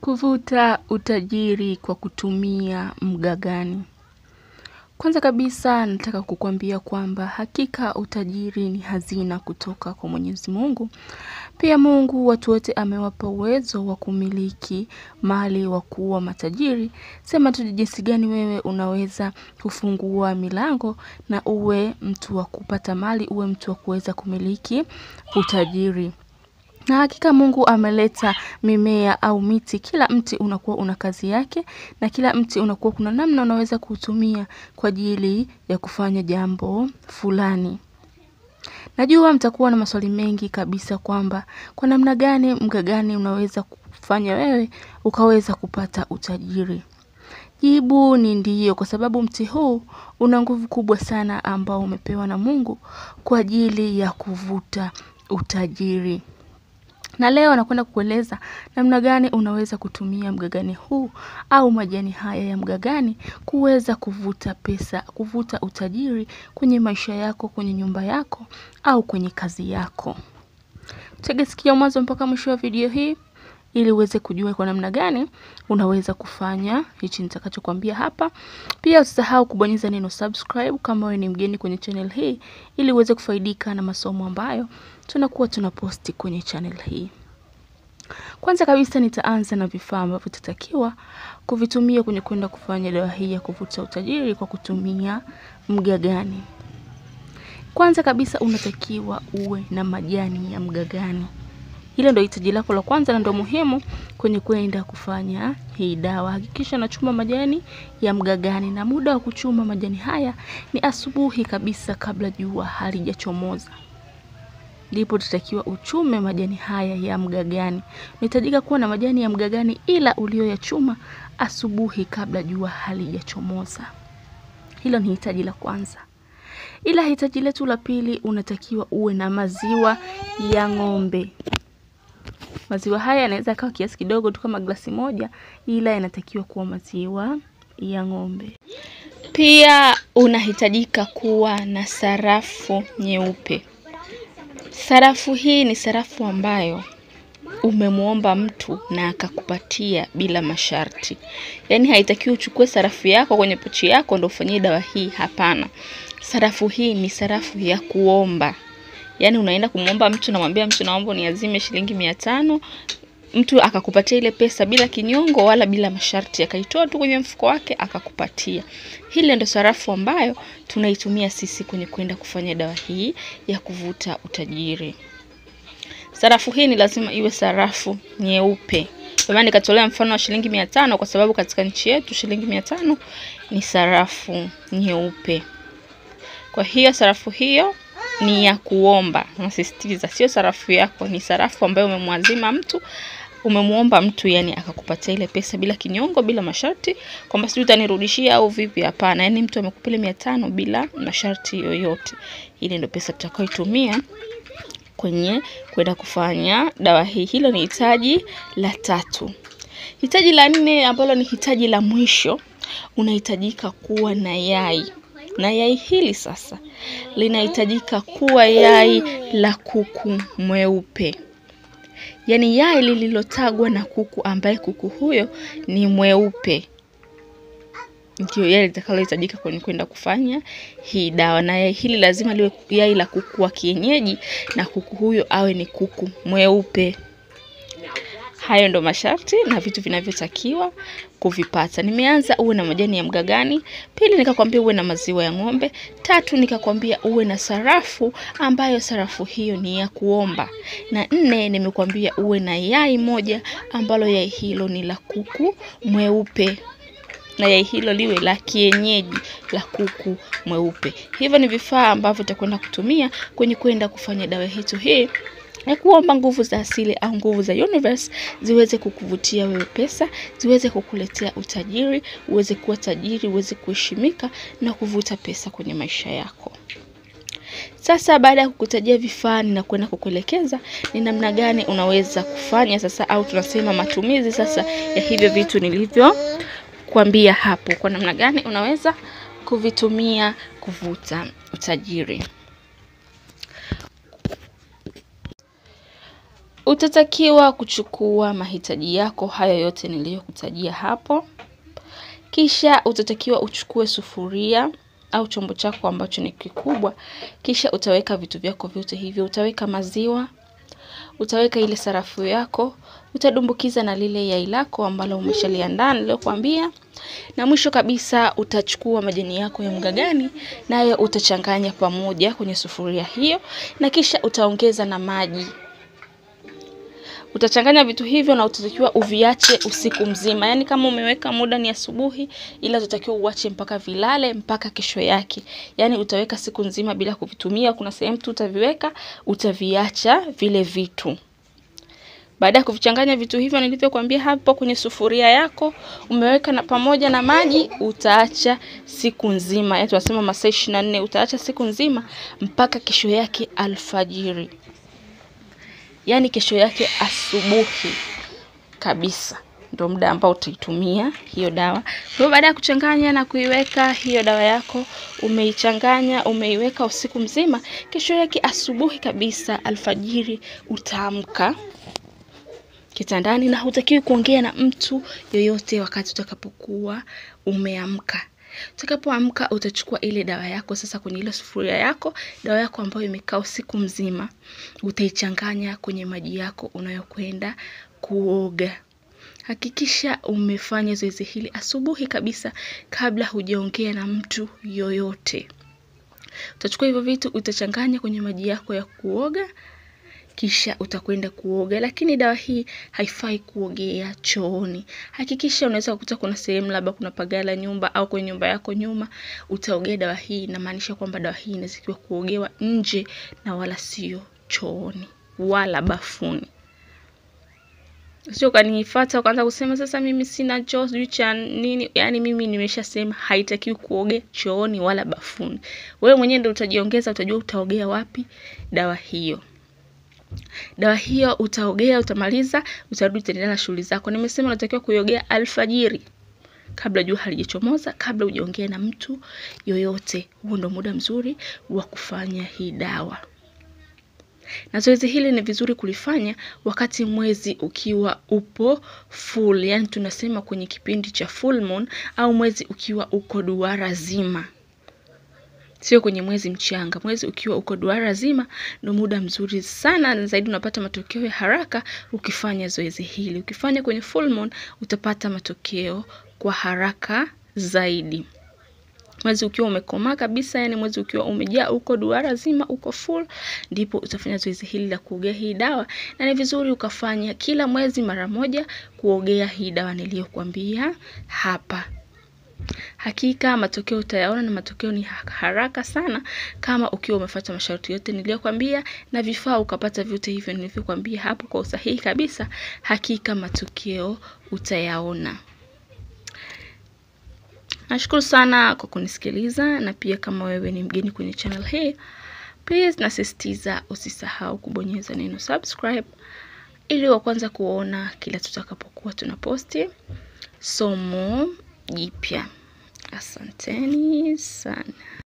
Kuvuta utajiri kwa kutumia mga gani? Kwanza kabisa nataka kukuambia kwamba hakika utajiri ni hazina kutoka kwa Mwenyezi Mungu. Pia Mungu watu wote amewapa uwezo wa kumiliki mali wa kuwa matajiri. Sema tu jinsi gani wewe unaweza kufungua milango na uwe mtu wa kupata mali, uwe mtu wa kuweza kumiliki utajiri. Na hakika Mungu ameleta mimea au miti, kila mti unakuwa una kazi yake na kila mti unakuwa kuna namna unaweza kutumia kwa ajili ya kufanya jambo fulani. Najua mtakuwa na maswali mengi kabisa kwamba kwa namna gani mga gani unaweza kufanya wewe ukaweza kupata utajiri. Jibu ni ndiyo, kwa sababu mti huu una nguvu kubwa sana ambao umepewa na Mungu kwa ajili ya kuvuta utajiri. Na leo nakwenda kukueleza namna gani unaweza kutumia mga gani huu au majani haya ya mga gani kuweza kuvuta pesa, kuvuta utajiri kwenye maisha yako, kwenye nyumba yako au kwenye kazi yako. Tega sikio mwanzo mpaka mwisho wa video hii ili uweze kujua kwa namna gani unaweza kufanya hichi nitakachokuambia hapa. Pia usisahau kubonyeza neno subscribe kama wewe ni mgeni kwenye channel hii ili uweze kufaidika na masomo ambayo tunakuwa tunaposti kwenye channel hii. Kwanza kabisa nitaanza na vifaa ambavyo tutatakiwa kuvitumia kwenye kwenda kufanya dawa hii ya kuvuta utajiri kwa kutumia mga gani. Kwanza kabisa unatakiwa uwe na majani ya mga gani. Hilo ndio hitaji lako la kwanza na ndio muhimu kwenye kwenda kufanya hii dawa. Hakikisha unachuma majani ya mga gani, na muda wa kuchuma majani haya ni asubuhi kabisa kabla jua halijachomoza. Ndipo tutakiwa uchume majani haya ya mga gani. Unahitajika kuwa na majani ya mga gani ila ulioyachuma asubuhi kabla jua halijachomoza. Hilo ni hitaji la kwanza. Ila hitaji letu la pili, unatakiwa uwe na maziwa ya ng'ombe. Maziwa haya yanaweza kuwa kiasi kidogo tu kama glasi moja, ila yanatakiwa kuwa maziwa ya ng'ombe. Pia unahitajika kuwa na sarafu nyeupe. Sarafu hii ni sarafu ambayo umemuomba mtu na akakupatia bila masharti. Yaani haitakiwi uchukue sarafu yako kwenye pochi yako ndio ufanyie dawa hii, hapana. Sarafu hii ni sarafu ya kuomba. Yaani unaenda kumuomba mtu na mwambia mtu naomba niazime shilingi 500, mtu akakupatia ile pesa bila kinyongo wala bila masharti, akaitoa tu kwenye mfuko wake akakupatia. Hile ndio sarafu ambayo tunaitumia sisi kwenye kwenda kufanya dawa hii ya kuvuta utajiri. Sarafu hii ni lazima iwe sarafu nyeupe. Kwa maana nikatolea mfano wa shilingi 500 kwa sababu katika nchi yetu shilingi 500 ni sarafu nyeupe. Kwa hiyo sarafu hiyo ni ya kuomba. Nasisitiza, sio sarafu yako, ni sarafu ambayo umemwazima mtu, umemuomba mtu, yani akakupatia ile pesa bila kinyongo, bila masharti kwamba sijui utanirudishia au vipi, hapana. Yani mtu amekupa ile 500 bila masharti yoyote. Ile ndio pesa tutakayoitumia kwenye kwenda kufanya dawa hii. Hilo ni hitaji la 3. Hitaji la 4 ambalo ni hitaji la mwisho, unahitajika kuwa na yai. Na yai hili sasa linahitajika kuwa yai la kuku mweupe. Yaani yai lililotagwa na kuku ambaye kuku huyo ni mweupe. Ndio yai litakalohitajika kwenye kwenda kufanya hii dawa. Na yai hili lazima liwe yai la kuku wa kienyeji na kuku huyo awe ni kuku mweupe. Hayo ndo masharti na vitu vinavyotakiwa kuvipata. Nimeanza uwe na majani ya mga gani, pili nikakwambia uwe na maziwa ya ng'ombe, 3 nikakwambia uwe na sarafu ambayo sarafu hiyo ni ya kuomba, na 4 nimekwambia uwe na yai moja ambalo yai hilo ni la kuku mweupe. Na yai hilo liwe la kienyeji la kuku mweupe. Hivyo ni vifaa ambavyo utakwenda kutumia kwenye kwenda kufanya dawa hizo hii na kuomba nguvu za asili au nguvu za universe ziweze kukuvutia wewe pesa, ziweze kukuletea utajiri, uweze kuwa tajiri, uweze kuheshimika na kuvuta pesa kwenye maisha yako. Sasa baada ya kukutajia vifaa na kwenda kukuelekeza ni namna gani unaweza kufanya sasa, au tunasema matumizi sasa ya hivyo vitu nilivyo kuambia hapo, kwa namna gani unaweza kuvitumia kuvuta utajiri. Utatakiwa kuchukua mahitaji yako hayo yote niliyokutajia hapo. Kisha utatakiwa uchukue sufuria au chombo chako ambacho ni kikubwa. Kisha utaweka vitu vyako vyote hivyo. Utaweka maziwa, utaweka ile sarafu yako, utadumbukiza na lile yai lako ambalo umeshaliandaa niliyokuambia. Na mwisho kabisa utachukua majani yako ya mgagani, nayo utachanganya pamoja kwenye sufuria hiyo, na kisha utaongeza na maji. Utachanganya vitu hivyo na utatakiwa uviache usiku mzima. Yaani kama umeweka muda ni asubuhi, ila utatakiwa uache mpaka vilale mpaka kesho yake. Yaani utaweka siku nzima bila kuvitumia. Kuna sehemu tu utaviweka, utaviacha vile vitu. Baada ya kuvichanganya vitu hivyo nilivyokuambia hapo kwenye sufuria yako, umeweka na pamoja na maji, utaacha siku nzima. Yaani tunasema masaa 24, utaacha siku nzima mpaka kesho yake alfajiri. Yaani kesho yake asubuhi kabisa ndio muda ambao utaitumia hiyo dawa. Kwa baada ya kuchanganya na kuiweka hiyo dawa yako, umeichanganya, umeiweka usiku mzima, kesho yake asubuhi kabisa alfajiri utaamka kitandani, na hutakiwi kuongea na mtu yoyote wakati utakapokuwa umeamka. Utakapoamka utachukua ile dawa yako sasa kwenye ile sufuria yako, dawa yako ambayo imekaa usiku mzima, utaichanganya kwenye maji yako unayokwenda kuoga. Hakikisha umefanya zoezi hili asubuhi kabisa kabla hujaongea na mtu yoyote. Utachukua hivyo vitu utachanganya kwenye maji yako ya kuoga, kisha utakwenda kuoga. Lakini dawa hii haifai kuogea chooni. Hakikisha unaweza kukuta kuna sehemu labda kuna pagala nyumba au kwenye nyumba yako nyuma, utaogea dawa hii. Inamaanisha kwamba dawa hii inatakiwa kuogewa nje na wala sio chooni wala bafuni. Sio kanifuata ukaanza kusema sasa mimi sina choo sijui cha nini. Yaani mimi nimeshasema haitakiwi kuogea chooni wala bafuni. Wewe mwenyewe ndio utajiongeza, utajua utaogea wapi dawa hiyo. Dawa hiyo utaogea, utamaliza, utarudi tena na shughuli zako. Nimesema unatakiwa kuiogea alfajiri kabla jua halijachomoza, kabla hujaongea na mtu yoyote. Huo ndio muda mzuri wa kufanya hii dawa. Na zoezi hili ni vizuri kulifanya wakati mwezi ukiwa upo full. Yaani tunasema kwenye kipindi cha full moon, au mwezi ukiwa uko duara zima. Sio kwenye mwezi mchanga. Mwezi ukiwa uko duara zima ndio muda mzuri sana, na zaidi unapata matokeo ya haraka ukifanya zoezi hili. Ukifanya kwenye full moon utapata matokeo kwa haraka zaidi. Mwezi ukiwa umekomaa kabisa, yani mwezi ukiwa umejaa uko duara zima uko full, ndipo utafanya zoezi hili la kuogea hii dawa. Na ni vizuri ukafanya kila mwezi mara moja kuogea hii dawa niliyokuambia hapa. Hakika matokeo utayaona, na matokeo ni haraka sana kama ukiwa umefuata masharti yote niliyokuambia na vifaa ukapata vyote hivyo nilivyokuambia hapo kwa usahihi kabisa. Hakika matokeo utayaona. Nashukuru sana kwa kunisikiliza, na pia kama wewe ni mgeni kwenye channel hii, please nasisitiza usisahau kubonyeza neno subscribe ili wa kwanza kuona kila tutakapokuwa tunaposti somo jipya. Asanteni sana.